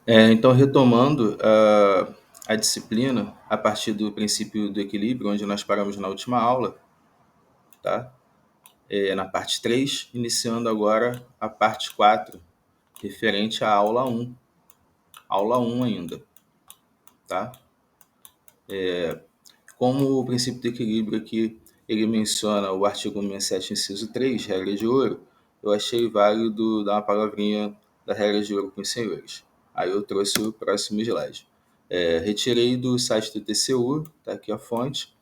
Então, retomando a disciplina a partir do princípio do equilíbrio, onde nós paramos na última aula, tá? Na parte 3, iniciando agora a parte 4, referente à aula 1. Aula 1 ainda, tá? Como o princípio do equilíbrio aqui, ele menciona o artigo 67, inciso 3, regra de ouro, eu achei válido dar uma palavrinha da regra de ouro com os senhores. Aí eu trouxe o próximo slide. Retirei do site do TCU, tá aqui a fonte,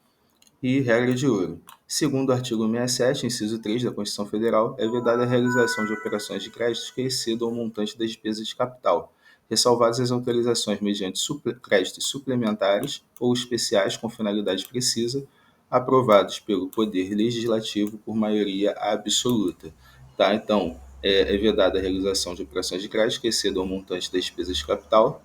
e regra de ouro. Segundo o artigo 67, inciso 3 da Constituição Federal, é vedada a realização de operações de créditos que excedam o montante das despesas de capital, ressalvadas as autorizações mediante créditos suplementares ou especiais com finalidade precisa, aprovados pelo Poder Legislativo por maioria absoluta. Tá? Então, é vedada a realização de operações de crédito que excedam o montante das despesas de capital,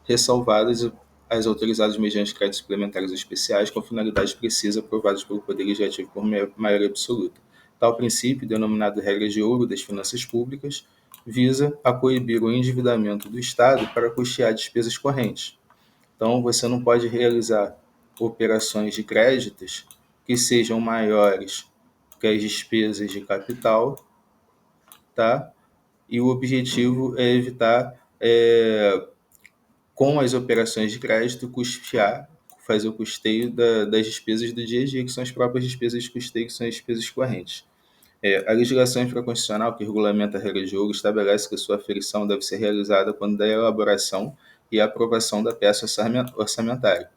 ressalvadas as autorizadas mediante créditos suplementares especiais com finalidade precisa aprovados pelo Poder Legislativo por maioria absoluta. Tal princípio, denominado regra de ouro das finanças públicas, visa a coibir o endividamento do Estado para custear despesas correntes. Então, você não pode realizar operações de créditos que sejam maiores que as despesas de capital, tá? E o objetivo é evitar com as operações de crédito, fazer o custeio das despesas do dia a dia, que são as próprias despesas de custeio, que são as despesas correntes. A legislação infraconstitucional que regulamenta a regra de ouro estabelece que sua aferição deve ser realizada quando da elaboração e aprovação da peça orçamentária,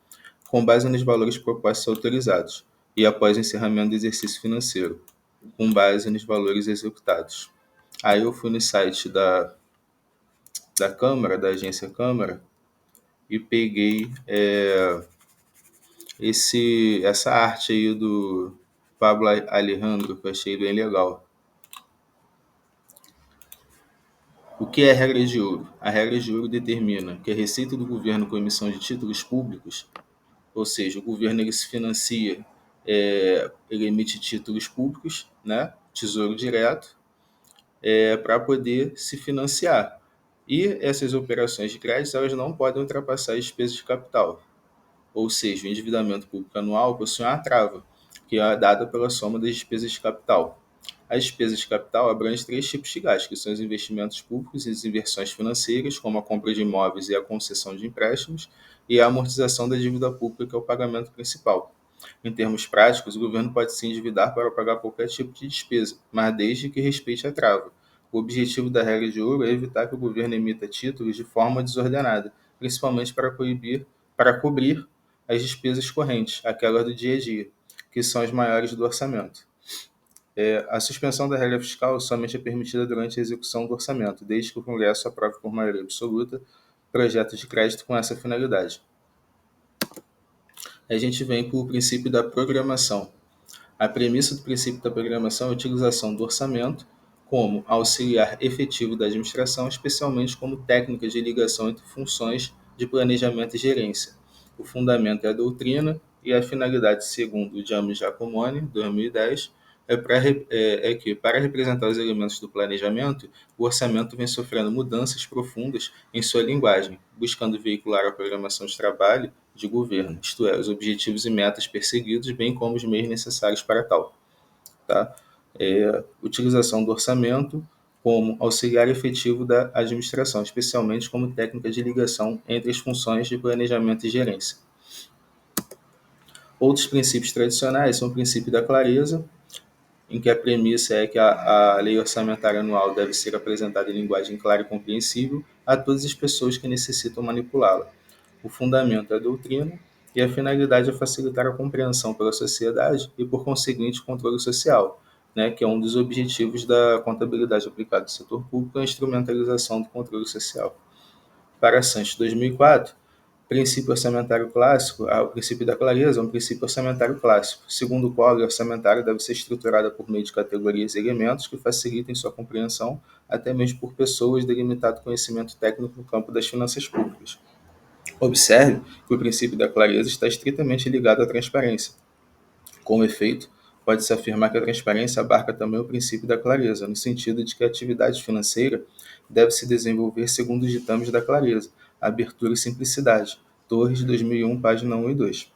com base nos valores propostos e autorizados, e após o encerramento do exercício financeiro, com base nos valores executados. Aí eu fui no site da Câmara, da agência Câmara, e peguei essa arte aí do Pablo Alejandro, que eu achei bem legal. O que é a regra de ouro? A regra de ouro determina que a receita do governo com emissão de títulos públicos, ou seja, o governo ele se financia, ele emite títulos públicos, né, tesouro direto, para poder se financiar. E essas operações de crédito elas não podem ultrapassar as despesas de capital. Ou seja, o endividamento público anual possui uma trava, que é dada pela soma das despesas de capital. As despesas de capital abrangem três tipos de gastos, que são os investimentos públicos e as inversões financeiras, como a compra de imóveis e a concessão de empréstimos, e a amortização da dívida pública, que é o pagamento principal. Em termos práticos, o governo pode se endividar para pagar qualquer tipo de despesa, mas desde que respeite a trava. O objetivo da regra de ouro é evitar que o governo emita títulos de forma desordenada, principalmente para cobrir as despesas correntes, aquelas do dia a dia, que são as maiores do orçamento. A suspensão da regra fiscal somente é permitida durante a execução do orçamento, desde que o Congresso aprove por maioria absoluta projetos de crédito com essa finalidade. A gente vem para o princípio da programação. A premissa do princípio da programação é a utilização do orçamento como auxiliar efetivo da administração, especialmente como técnica de ligação entre funções de planejamento e gerência. O fundamento é a doutrina e a finalidade, segundo o James Giacomoni, 2010, é que, para representar os elementos do planejamento, o orçamento vem sofrendo mudanças profundas em sua linguagem, buscando veicular a programação de trabalho de governo, isto é, os objetivos e metas perseguidos, bem como os meios necessários para tal. Tá? Utilização do orçamento como auxiliar efetivo da administração, especialmente como técnica de ligação entre as funções de planejamento e gerência. Outros princípios tradicionais são o princípio da clareza, em que a premissa é que a lei orçamentária anual deve ser apresentada em linguagem clara e compreensível a todas as pessoas que necessitam manipulá-la. O fundamento é a doutrina e a finalidade é facilitar a compreensão pela sociedade e, por conseguinte, o controle social, né, que é um dos objetivos da contabilidade aplicada ao setor público, a instrumentalização do controle social. Para Santos, 2004, princípio orçamentário clássico, o princípio da clareza é um princípio orçamentário clássico, segundo o qual a lei orçamentária deve ser estruturada por meio de categorias e elementos que facilitem sua compreensão, até mesmo por pessoas de limitado conhecimento técnico no campo das finanças públicas. Observe que o princípio da clareza está estritamente ligado à transparência. Com efeito, pode-se afirmar que a transparência abarca também o princípio da clareza, no sentido de que a atividade financeira deve se desenvolver segundo os ditames da clareza, abertura e simplicidade. Torres, 2001, página 1 e 2.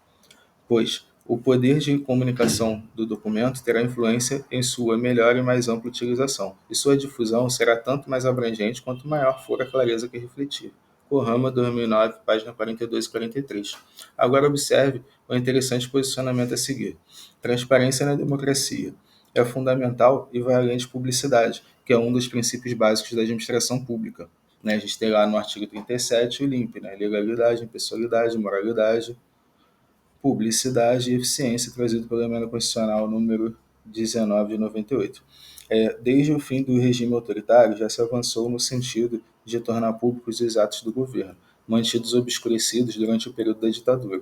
Pois o poder de comunicação do documento terá influência em sua melhor e mais ampla utilização, e sua difusão será tanto mais abrangente quanto maior for a clareza que refletir. Corrama, 2009, página 42 e 43. Agora observe o interessante posicionamento a seguir. Transparência na democracia é fundamental e vai além de publicidade, que é um dos princípios básicos da administração pública. A gente tem lá no artigo 37 o LIMP, legalidade, impessoalidade, moralidade, publicidade e eficiência, trazido pela Emenda Constitucional número 19 de 98. Desde o fim do regime autoritário, já se avançou no sentido de tornar públicos os atos do governo, mantidos obscurecidos durante o período da ditadura.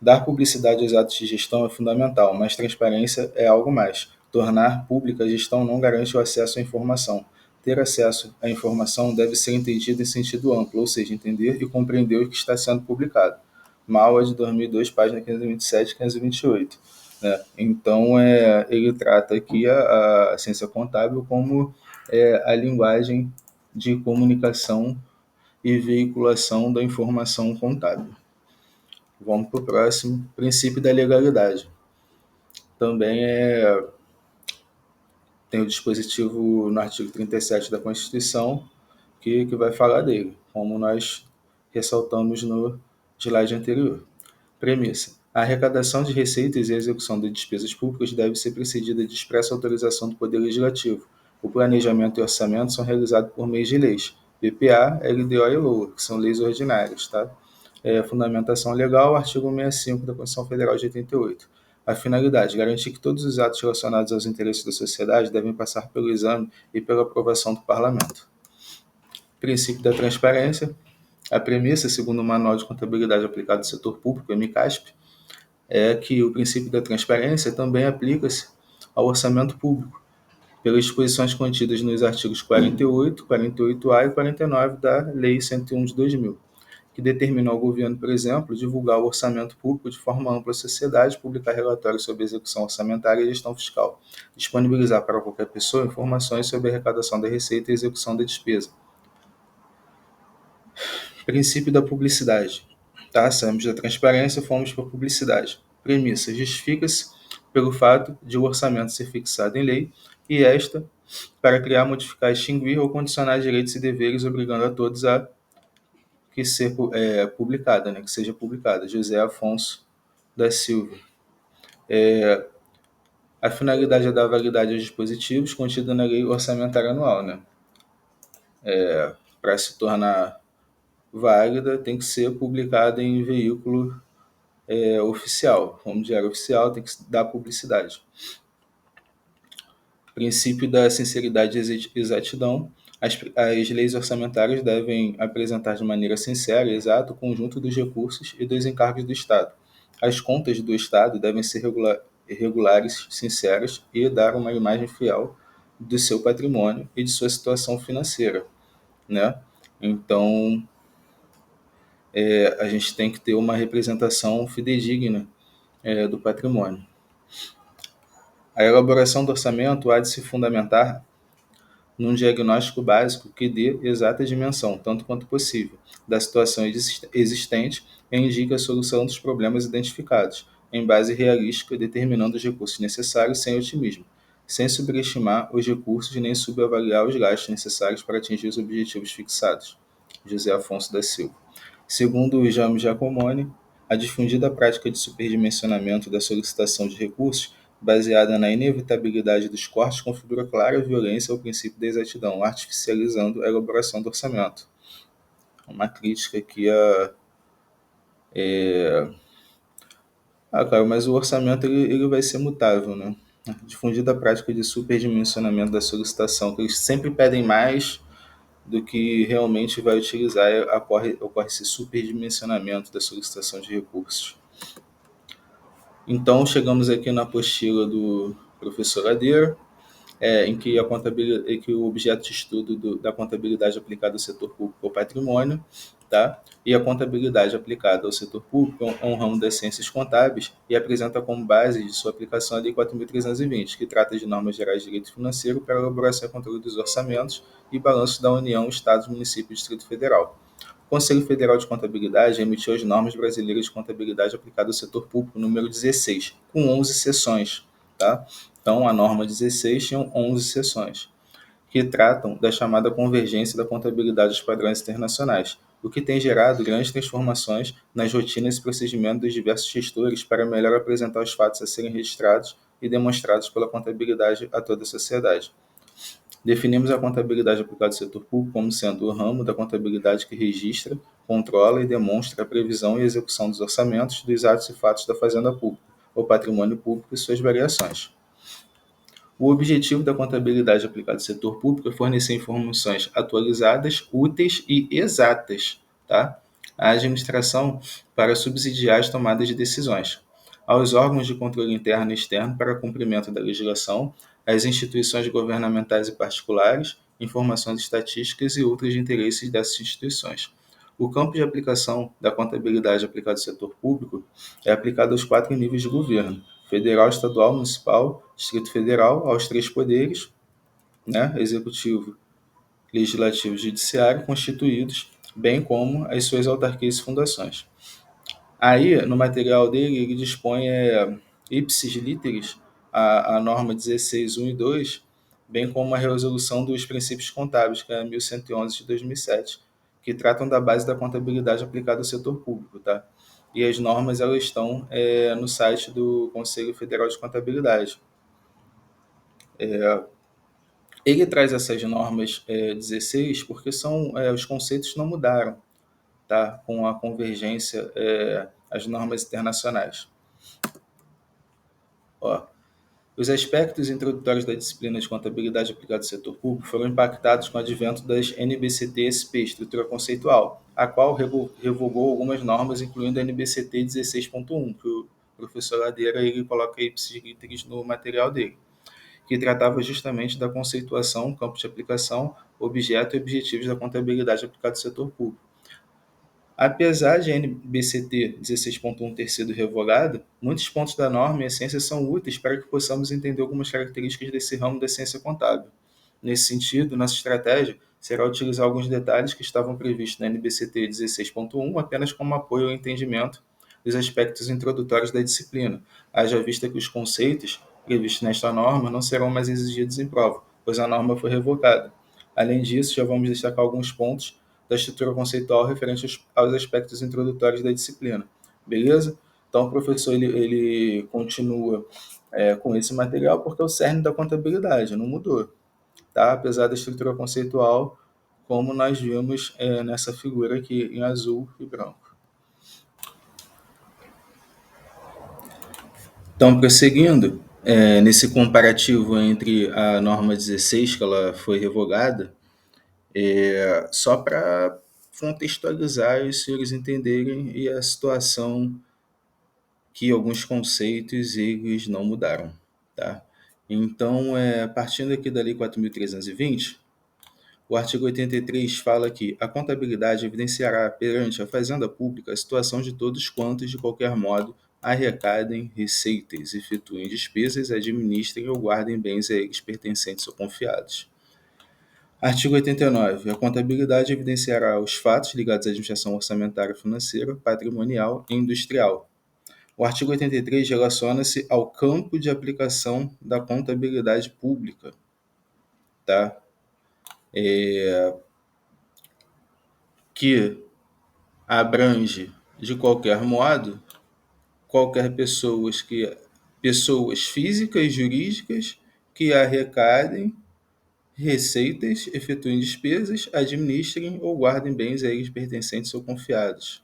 Dar publicidade aos atos de gestão é fundamental, mas transparência é algo mais. Tornar pública a gestão não garante o acesso à informação. Ter acesso à informação deve ser entendido em sentido amplo, ou seja, entender e compreender o que está sendo publicado. Maua, de 2002, página 527 e 528. Então, ele trata aqui a ciência contábil como a linguagem de comunicação e veiculação da informação contábil. Vamos para o próximo. Princípio da legalidade. Também tem o dispositivo no artigo 37 da Constituição que vai falar dele, como nós ressaltamos no slide anterior. Premissa. A arrecadação de receitas e a execução de despesas públicas deve ser precedida de expressa autorização do Poder Legislativo. O planejamento e orçamento são realizados por meio de leis, PPA, LDO e LOA, que são leis ordinárias. Fundamentação legal, artigo 65 da Constituição Federal de 88. A finalidade, garantir que todos os atos relacionados aos interesses da sociedade devem passar pelo exame e pela aprovação do Parlamento. Princípio da transparência. A premissa, segundo o Manual de Contabilidade Aplicada ao Setor Público, MCASP, é que o princípio da transparência também aplica-se ao orçamento público, pelas disposições contidas nos artigos 48, 48A e 49 da Lei 101 de 2000, que determina ao governo, por exemplo, divulgar o orçamento público de forma ampla à sociedade, publicar relatórios sobre execução orçamentária e gestão fiscal, disponibilizar para qualquer pessoa informações sobre a arrecadação da receita e execução da despesa. Princípio da publicidade. Saímos da transparência, fomos para a publicidade. Premissa. Justifica-se pelo fato de o orçamento ser fixado em lei e esta para criar, modificar, extinguir ou condicionar direitos e deveres, obrigando a todos a que seja publicada. José Afonso da Silva. A finalidade é dar validade aos dispositivos contidos na lei orçamentária anual. Para se tornar válida, tem que ser publicada em veículo oficial. Como diário oficial, tem que dar publicidade. Princípio da sinceridade e exatidão. As leis orçamentárias devem apresentar de maneira sincera e exata o conjunto dos recursos e dos encargos do Estado. As contas do Estado devem ser regulares, sinceras e dar uma imagem fiel do seu patrimônio e de sua situação financeira. Então, a gente tem que ter uma representação fidedigna do patrimônio. A elaboração do orçamento há de se fundamentar num diagnóstico básico que dê exata dimensão, tanto quanto possível, da situação existente e indique a solução dos problemas identificados, em base realística, determinando os recursos necessários sem otimismo, sem subestimar os recursos nem subavaliar os gastos necessários para atingir os objetivos fixados. José Afonso da Silva. Segundo o Jaime Giacomoni, a difundida prática de superdimensionamento da solicitação de recursos, baseada na inevitabilidade dos cortes, configura clara violência ao princípio da exatidão, artificializando a elaboração do orçamento. Uma crítica aqui claro, mas o orçamento ele vai ser mutável, Difundida a prática de superdimensionamento da solicitação, que eles sempre pedem mais do que realmente vai utilizar, ocorre esse superdimensionamento da solicitação de recursos. Então, chegamos aqui na apostila do professor Ladeira, em que o objeto de estudo da contabilidade aplicada ao setor público ao patrimônio tá? E a contabilidade aplicada ao setor público é um ramo das ciências contábeis e apresenta como base de sua aplicação a Lei 4.320, que trata de normas gerais de direito financeiro para a elaboração e controle dos orçamentos e balanços da União, Estados, Municípios e Distrito Federal. O Conselho Federal de Contabilidade emitiu as normas brasileiras de contabilidade aplicada ao setor público número 16, com 11 seções, tá? Então, a norma 16 tinha 11 seções que tratam da chamada convergência da contabilidade aos padrões internacionais, o que tem gerado grandes transformações nas rotinas e procedimentos dos diversos gestores para melhor apresentar os fatos a serem registrados e demonstrados pela contabilidade a toda a sociedade. Definimos a contabilidade aplicada ao setor público como sendo o ramo da contabilidade que registra, controla e demonstra a previsão e execução dos orçamentos, dos atos e fatos da fazenda pública, o patrimônio público e suas variações. O objetivo da contabilidade aplicada ao setor público é fornecer informações atualizadas, úteis e exatas, tá? À administração para subsidiar as tomadas de decisões, aos órgãos de controle interno e externo para cumprimento da legislação, às instituições governamentais e particulares, informações estatísticas e outros de interesses dessas instituições. O campo de aplicação da contabilidade aplicada ao setor público é aplicado aos 4 níveis de governo: federal, estadual, municipal, Distrito Federal, aos 3 poderes, né, executivo, legislativo e judiciário, constituídos, bem como as suas autarquias e fundações. Aí, no material dele, ele dispõe ipsis literis a norma 16, 1 e 2, bem como a resolução dos princípios contábeis, que é a 1111 de 2007, que tratam da base da contabilidade aplicada ao setor público, tá? E as normas, elas estão no site do Conselho Federal de Contabilidade. Ele traz essas normas 16 porque os conceitos não mudaram, tá? Com a convergência às normas internacionais. Ó, os aspectos introdutórios da disciplina de contabilidade aplicada ao setor público foram impactados com o advento das NBCT-SP, estrutura conceitual, a qual revogou algumas normas, incluindo a NBCT 16.1, que o professor Ladeira ele coloca ipsis literis no material dele, que tratava justamente da conceituação, campo de aplicação, objeto e objetivos da contabilidade aplicada ao setor público. Apesar de a NBCT 16.1 ter sido revogada, muitos pontos da norma e essência são úteis para que possamos entender algumas características desse ramo da ciência contábil. Nesse sentido, nossa estratégia será utilizar alguns detalhes que estavam previstos na NBCT 16.1 apenas como apoio ao entendimento dos aspectos introdutórios da disciplina, haja vista que os conceitos previstos nesta norma não serão mais exigidos em prova, pois a norma foi revogada. Além disso, já vamos destacar alguns pontos da estrutura conceitual referente aos aspectos introdutórios da disciplina. Beleza? Então, o professor ele continua com esse material porque é o cerne da contabilidade, não mudou, tá? Apesar da estrutura conceitual, como nós vimos nessa figura aqui em azul e branco. Então, prosseguindo, nesse comparativo entre a norma 16, que ela foi revogada, só para contextualizar e os senhores entenderem e a situação que alguns conceitos eles não mudaram, tá? Então, partindo aqui da Lei 4.320, o artigo 83 fala que a contabilidade evidenciará perante a Fazenda Pública a situação de todos quantos, de qualquer modo, arrecadem receitas, efetuem despesas, administrem ou guardem bens a eles pertencentes ou confiados. Artigo 89. A contabilidade evidenciará os fatos ligados à administração orçamentária, financeira, patrimonial e industrial. O artigo 83 relaciona-se ao campo de aplicação da contabilidade pública, tá? Que abrange, de qualquer modo, pessoas físicas e jurídicas que arrecadem receitas, efetuem despesas, administrem ou guardem bens a eles pertencentes ou confiados.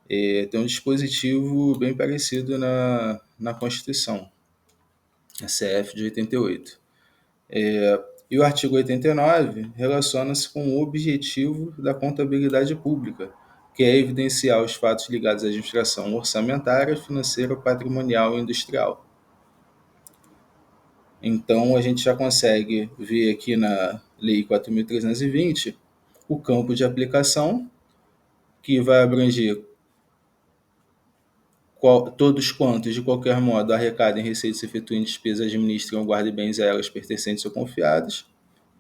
Tem um dispositivo bem parecido na Constituição, a CF de 88. E o artigo 89 relaciona-se com o objetivo da contabilidade pública, que é evidenciar os fatos ligados à administração orçamentária, financeira, patrimonial e industrial. Então, a gente já consegue ver aqui na Lei 4.320 o campo de aplicação, que vai abranger todos quantos, de qualquer modo, arrecadem receitas, efetuem despesas, administram, guardem bens a elas pertencentes ou confiados.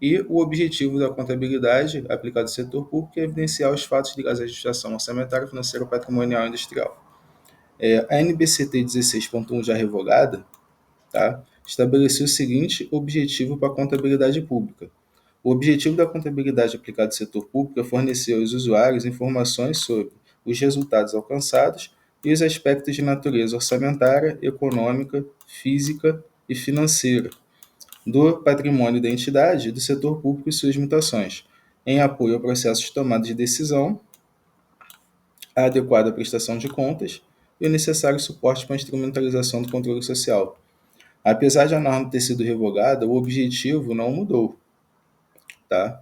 E o objetivo da contabilidade aplicada ao setor público é evidenciar os fatos ligados à administração orçamentária, financeira, patrimonial e industrial. A NBCT 16.1, já revogada, tá, estabeleceu o seguinte objetivo para a contabilidade pública. O objetivo da contabilidade aplicada ao setor público é fornecer aos usuários informações sobre os resultados alcançados e os aspectos de natureza orçamentária, econômica, física e financeira do patrimônio da entidade, do setor público e suas mutações, em apoio ao processo de tomada de decisão, a adequada prestação de contas e o necessário suporte para a instrumentalização do controle social. Apesar de a norma ter sido revogada, o objetivo não mudou. Tá?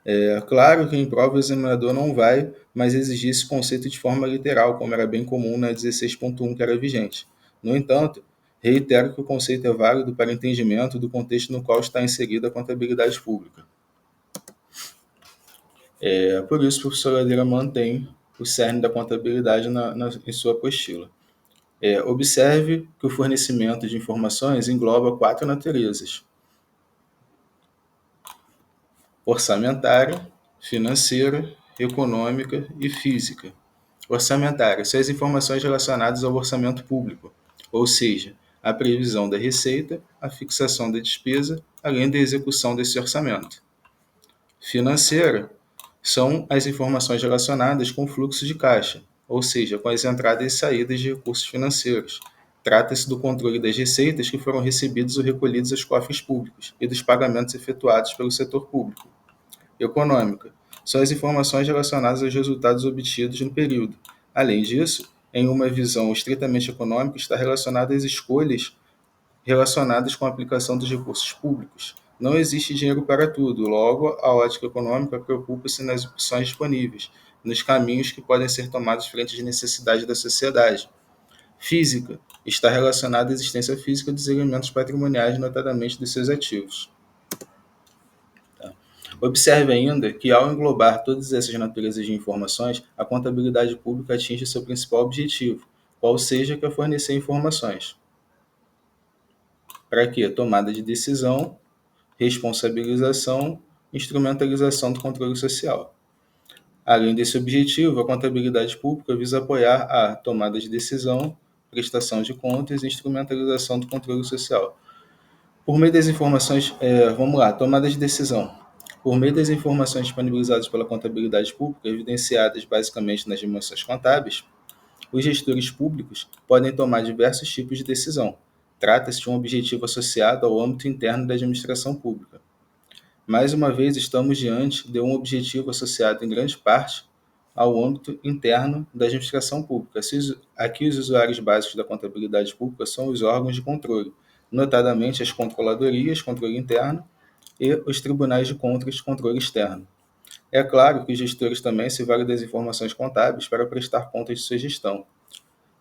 É claro que em prova o examinador não vai mais exigir esse conceito de forma literal, como era bem comum na 16.1 que era vigente. No entanto, reitero que o conceito é válido para entendimento do contexto no qual está inserida a contabilidade pública. Por isso, o professor Ladeira mantém o cerne da contabilidade em sua apostila. Observe que o fornecimento de informações engloba 4 naturezas: orçamentária, financeira, econômica e física. Orçamentária são as informações relacionadas ao orçamento público, ou seja, a previsão da receita, a fixação da despesa, além da execução desse orçamento. Financeira são as informações relacionadas com o fluxo de caixa, ou seja, com as entradas e saídas de recursos financeiros. Trata-se do controle das receitas que foram recebidas ou recolhidas aos cofres públicos e dos pagamentos efetuados pelo setor público. Econômica são as informações relacionadas aos resultados obtidos no período. Além disso, em uma visão estritamente econômica, está relacionada às escolhas relacionadas com a aplicação dos recursos públicos. Não existe dinheiro para tudo, logo, a ótica econômica preocupa-se nas opções disponíveis, nos caminhos que podem ser tomados frente às necessidades da sociedade. Física está relacionada à existência física dos elementos patrimoniais, notadamente dos seus ativos. Observe ainda que, ao englobar todas essas naturezas de informações, a contabilidade pública atinge seu principal objetivo, qual seja que é fornecer informações. Para quê? Tomada de decisão, responsabilização, instrumentalização do controle social. Além desse objetivo, a contabilidade pública visa apoiar a tomada de decisão, prestação de contas e instrumentalização do controle social. Por meio das informações, tomada de decisão. Por meio das informações disponibilizadas pela contabilidade pública, evidenciadas basicamente nas dimensões contábeis, os gestores públicos podem tomar diversos tipos de decisão. Trata-se de um objetivo associado ao âmbito interno da administração pública. Mais uma vez, estamos diante de um objetivo associado em grande parte ao âmbito interno da administração pública. Aqui, os usuários básicos da contabilidade pública são os órgãos de controle, notadamente as controladorias, controle interno, e os tribunais de contas de controle externo. É claro que os gestores também se valem das informações contábeis para prestar contas de sua gestão.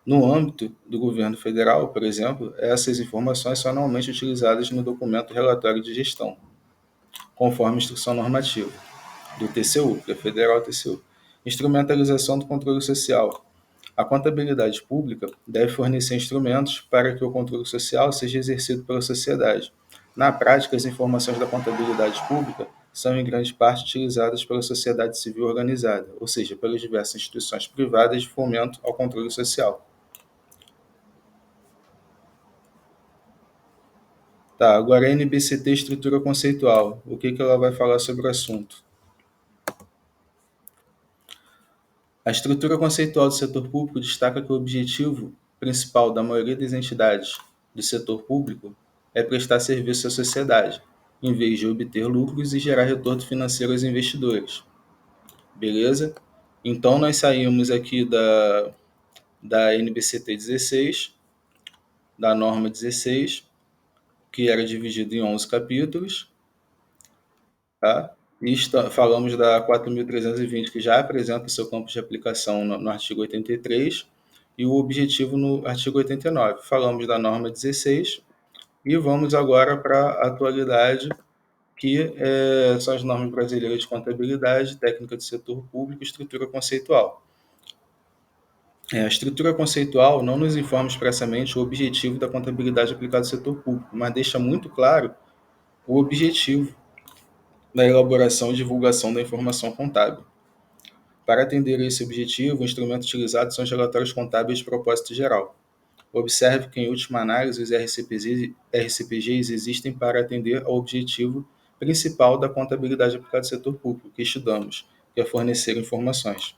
No âmbito do governo federal, por exemplo, essas informações são anualmente utilizadas no documento Relatório de Gestão, conforme instrução normativa do TCU, que é Federal TCU. Instrumentalização do controle social. A contabilidade pública deve fornecer instrumentos para que o controle social seja exercido pela sociedade. Na prática, as informações da contabilidade pública são em grande parte utilizadas pela sociedade civil organizada, ou seja, pelas diversas instituições privadas de fomento ao controle social. Tá, agora a NBCT estrutura conceitual. O que ela vai falar sobre o assunto? A estrutura conceitual do setor público destaca que o objetivo principal da maioria das entidades do setor público é prestar serviço à sociedade, em vez de obter lucros e gerar retorno financeiro aos investidores. Beleza? Então, nós saímos aqui da NBCT 16, da norma 16, que era dividido em 11 capítulos, tá? E falamos da 4.320, que já apresenta o seu campo de aplicação no artigo 83, e o objetivo no artigo 89. Falamos da norma 16, e vamos agora para a atualidade, que são as normas brasileiras de contabilidade, técnica do setor público e estrutura conceitual. A estrutura conceitual não nos informa expressamente o objetivo da contabilidade aplicada ao setor público, mas deixa muito claro o objetivo da elaboração e divulgação da informação contábil. Para atender a esse objetivo, o instrumento utilizado são os relatórios contábeis de propósito geral. Observe que, em última análise, os RCPGs existem para atender ao objetivo principal da contabilidade aplicada ao setor público que estudamos, que é fornecer informações.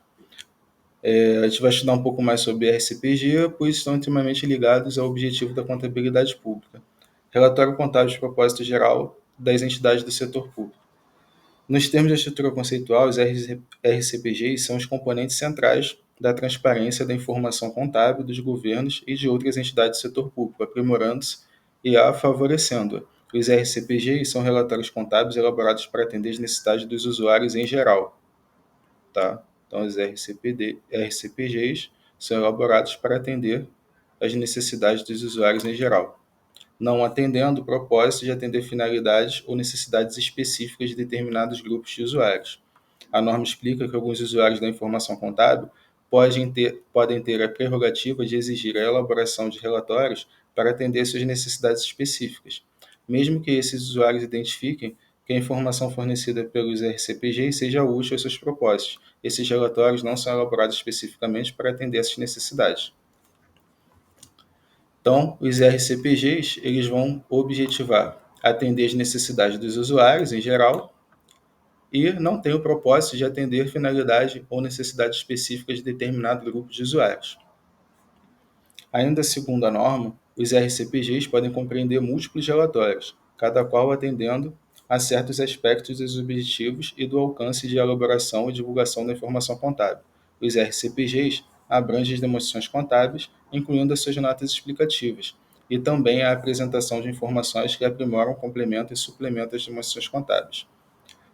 A gente vai estudar um pouco mais sobre RCPG, pois estão intimamente ligados ao objetivo da contabilidade pública. Relatório contábil de propósito geral das entidades do setor público. Nos termos da estrutura conceitual, os RCPGs são os componentes centrais da transparência da informação contábil dos governos e de outras entidades do setor público, aprimorando-se e a favorecendo-a. Os RCPGs são relatórios contábeis elaborados para atender às necessidades dos usuários em geral. Tá? Então, os RCPGs são elaborados para atender às necessidades dos usuários em geral, não atendendo o propósito de atender finalidades ou necessidades específicas de determinados grupos de usuários. A norma explica que alguns usuários da informação contábil podem ter a prerrogativa de exigir a elaboração de relatórios para atender suas necessidades específicas, mesmo que esses usuários identifiquem que a informação fornecida pelos RCPGs seja útil aos seus propósitos. Esses relatórios não são elaborados especificamente para atender essas necessidades. Então, os RCPGs eles vão objetivar atender as necessidades dos usuários em geral e não tem o propósito de atender finalidade ou necessidades específicas de determinado grupo de usuários. Ainda segundo a norma, os RCPGs podem compreender múltiplos relatórios, cada qual atendendo a certos aspectos dos objetivos e do alcance de elaboração e divulgação da informação contábil. Os RCPGs abrangem as demonstrações contábeis, incluindo as suas notas explicativas, e também a apresentação de informações que aprimoram, complementam e suplementam as demonstrações contábeis.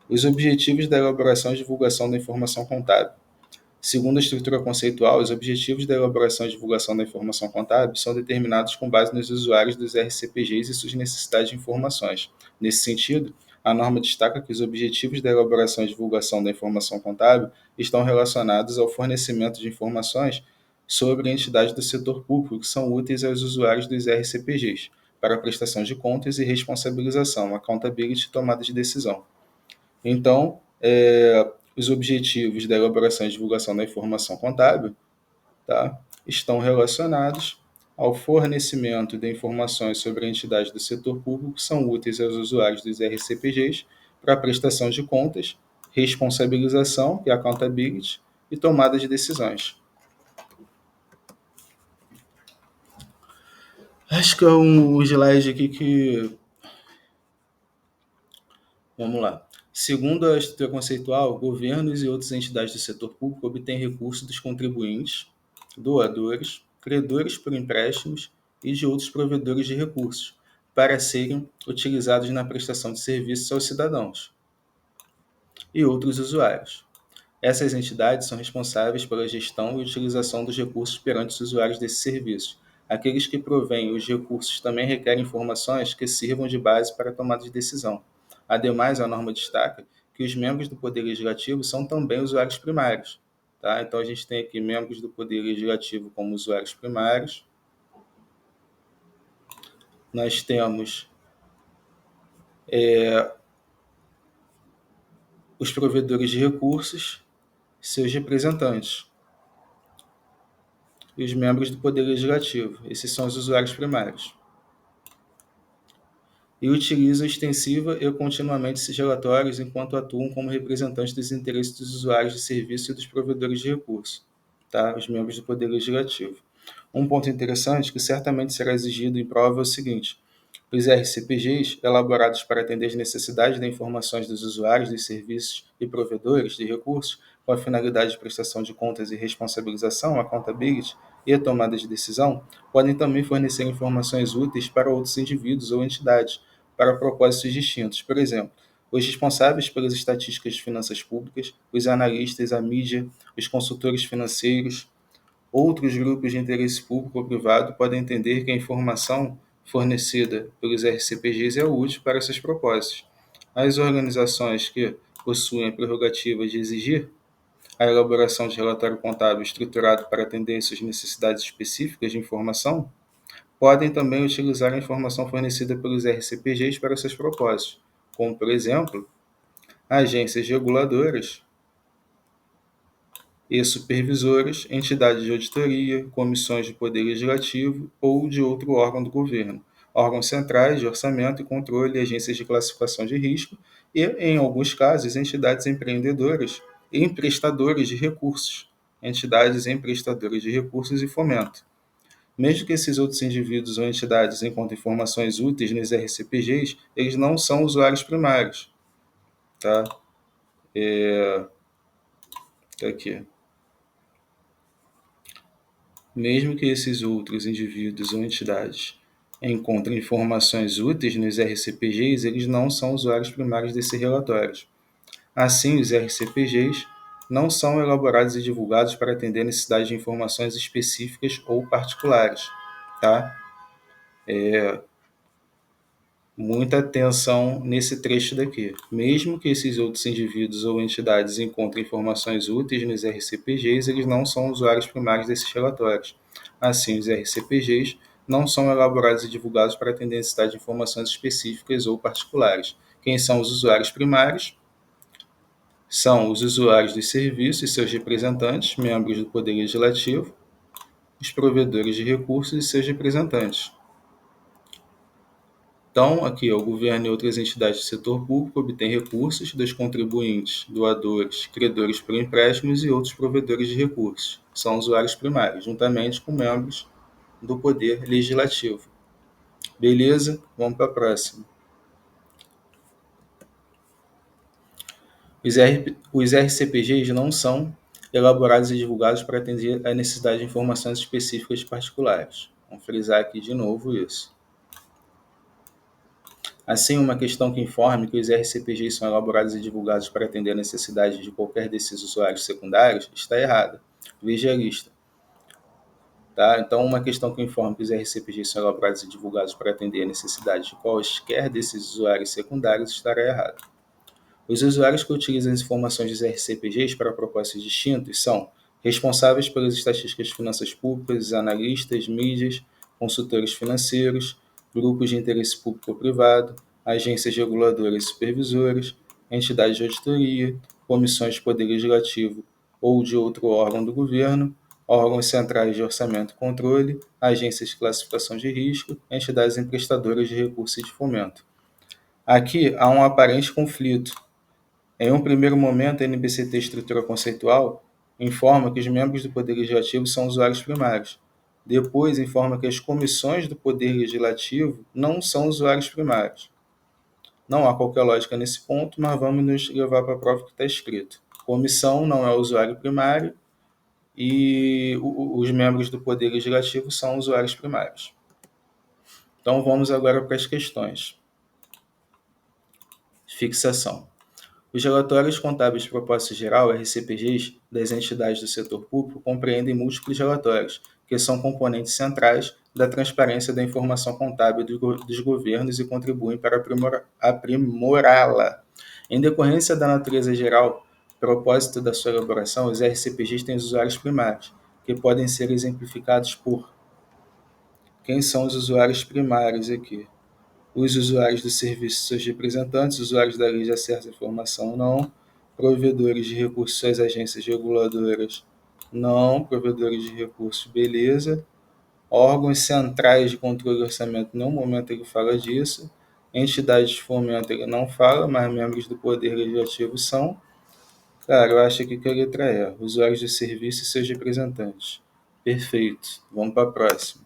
Os objetivos da elaboração e divulgação da informação contábil. Segundo a estrutura conceitual, os objetivos da elaboração e divulgação da informação contábil são determinados com base nos usuários dos RCPGs e suas necessidades de informações. Nesse sentido, a norma destaca que os objetivos da elaboração e divulgação da informação contábil estão relacionados ao fornecimento de informações sobre entidades do setor público que são úteis aos usuários dos RCPGs, para a prestação de contas e responsabilização, accountability e tomada de decisão. Então, os objetivos da elaboração e divulgação da informação contábil, tá, estão relacionados ao fornecimento de informações sobre entidades do setor público que são úteis aos usuários dos RCPGs para a prestação de contas, responsabilização, que é accountability, e tomada de decisões. Acho que é um slide aqui que... Vamos lá. Segundo a estrutura conceitual, governos e outras entidades do setor público obtêm recursos dos contribuintes, doadores, credores por empréstimos e de outros provedores de recursos, para serem utilizados na prestação de serviços aos cidadãos e outros usuários. Essas entidades são responsáveis pela gestão e utilização dos recursos perante os usuários desses serviços. Aqueles que provêm os recursos também requerem informações que sirvam de base para a tomada de decisão. Ademais, a norma destaca que os membros do Poder Legislativo são também usuários primários. Tá? Então, a gente tem aqui membros do Poder Legislativo como usuários primários. Nós temos os provedores de recursos, seus representantes, e os membros do Poder Legislativo. Esses são os usuários primários. E utilizam extensiva e continuamente esses relatórios enquanto atuam como representantes dos interesses dos usuários de serviço e dos provedores de recursos, tá? Os membros do Poder Legislativo. Um ponto interessante que certamente será exigido em prova é o seguinte: os RCPGs, elaborados para atender às necessidades de informações dos usuários dos serviços e provedores de recursos, com a finalidade de prestação de contas e responsabilização, accountability, e a tomada de decisão, podem também fornecer informações úteis para outros indivíduos ou entidades, para propósitos distintos. Por exemplo, os responsáveis pelas estatísticas de finanças públicas, os analistas, a mídia, os consultores financeiros, outros grupos de interesse público ou privado podem entender que a informação fornecida pelos RCPGs é útil para seus propósitos. As organizações que possuem a prerrogativa de exigir a elaboração de relatório contábil estruturado para atender às suas necessidades específicas de informação, podem também utilizar a informação fornecida pelos RCPGs para seus propósitos, como, por exemplo, agências reguladoras e supervisoras, entidades de auditoria, comissões de poder legislativo ou de outro órgão do governo, órgãos centrais de orçamento e controle, agências de classificação de risco e, em alguns casos, entidades empreendedoras e emprestadores de recursos, entidades emprestadoras de recursos e fomento. Mesmo que esses outros indivíduos ou entidades encontrem informações úteis nos RCPGs, eles não são usuários primários. Tá? Tá aqui. Mesmo que esses outros indivíduos ou entidades encontrem informações úteis nos RCPGs, eles não são usuários primários desses relatórios. Assim, os RCPGs não são elaborados e divulgados para atender a necessidade de informações específicas ou particulares. Tá? Muita atenção nesse trecho daqui. Mesmo que esses outros indivíduos ou entidades encontrem informações úteis nos RCPGs, eles não são usuários primários desses relatórios. Assim, os RCPGs não são elaborados e divulgados para atender a necessidade de informações específicas ou particulares. Quem são os usuários primários? São os usuários dos serviços e seus representantes, membros do Poder Legislativo, os provedores de recursos e seus representantes. Então, aqui, o governo e outras entidades do setor público obtêm recursos dos contribuintes, doadores, credores por empréstimos e outros provedores de recursos. São usuários primários, juntamente com membros do Poder Legislativo. Beleza? Vamos para a próxima. Os RCPGs não são elaborados e divulgados para atender à necessidade de informações específicas particulares. Vamos frisar aqui de novo isso. Assim, uma questão que informe que os RCPGs são elaborados e divulgados para atender a necessidade de qualquer desses usuários secundários está errada. Veja a lista. Tá? Então, uma questão que informe que os RCPGs são elaborados e divulgados para atender a necessidade de quaisquer desses usuários secundários estará errada. Os usuários que utilizam as informações dos RCPGs para propósitos distintos são responsáveis pelas estatísticas de finanças públicas, analistas, mídias, consultores financeiros, grupos de interesse público ou privado, agências reguladoras e supervisoras, entidades de auditoria, comissões de poder legislativo ou de outro órgão do governo, órgãos centrais de orçamento e controle, agências de classificação de risco, entidades emprestadoras de recursos e de fomento. Aqui há um aparente conflito. Em um primeiro momento, a NBCT Estrutura Conceitual informa que os membros do Poder Legislativo são usuários primários. Depois, informa que as comissões do Poder Legislativo não são usuários primários. Não há qualquer lógica nesse ponto, mas vamos nos levar para a prova que está escrito. Comissão não é usuário primário e os membros do Poder Legislativo são usuários primários. Então, vamos agora para as questões. Fixação. Os relatórios contábeis de propósito geral, RCPGs, das entidades do setor público compreendem múltiplos relatórios, que são componentes centrais da transparência da informação contábil dos governos e contribuem para aprimorá-la. Em decorrência da natureza geral, propósito da sua elaboração, os RCPGs têm usuários primários, que podem ser exemplificados por... Quem são os usuários primários aqui? Os usuários do serviço, seus representantes, usuários da lei de acesso à informação, não. Provedores de recursos, suas agências reguladoras, não. Provedores de recursos, beleza. Órgãos centrais de controle do orçamento, em nenhum momento ele fala disso. Entidades de fomento, ele não fala, mas membros do Poder Legislativo são. Cara, eu acho aqui que a letra é usuários de serviço e seus representantes. Perfeito. Vamos para a próxima.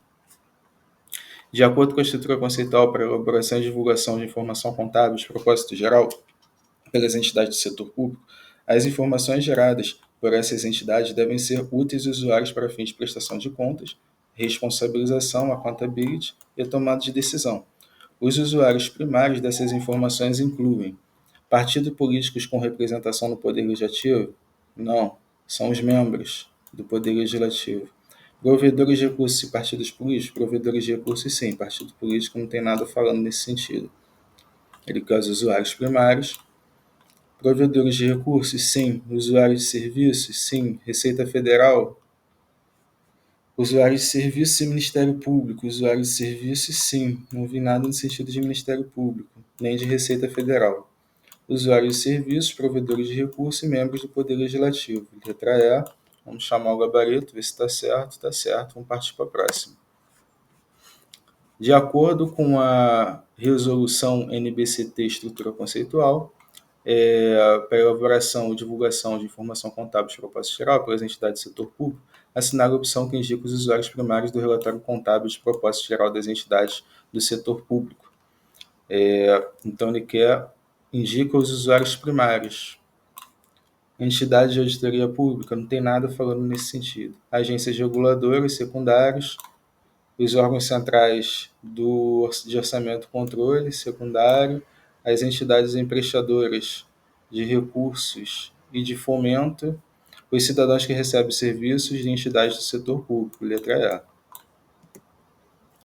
De acordo com a estrutura conceitual para elaboração e divulgação de informação contábil de propósito geral pelas entidades do setor público, as informações geradas por essas entidades devem ser úteis aos usuários para fins de prestação de contas, responsabilização, accountability e tomada de decisão. Os usuários primários dessas informações incluem partidos políticos com representação no Poder Legislativo? Não, são os membros do Poder Legislativo. Provedores de recursos e partidos políticos? Provedores de recursos, sim. Partido político não tem nada falando nesse sentido. Ele quer os usuários primários. Provedores de recursos, sim. Usuários de serviços, sim. Receita Federal, usuários de serviços e Ministério Público. Usuários de serviços, sim. Não vi nada no sentido de Ministério Público, nem de Receita Federal. Usuários de serviços, provedores de recursos e membros do Poder Legislativo. Letra E. Vamos chamar o gabarito, ver se está certo. Está certo. Vamos partir para a próxima. De acordo com a resolução NBCT Estrutura Conceitual, para elaboração ou divulgação de informação contábil de propósito geral pelas entidades do setor público, assinar a opção que indica os usuários primários do relatório contábil de propósito geral das entidades do setor público. Então, ele indica os usuários primários. Entidade de auditoria pública, não tem nada falando nesse sentido. Agências reguladoras secundários, os órgãos centrais de orçamento e controle secundário, as entidades emprestadoras de recursos e de fomento, os cidadãos que recebem serviços de entidades do setor público, letra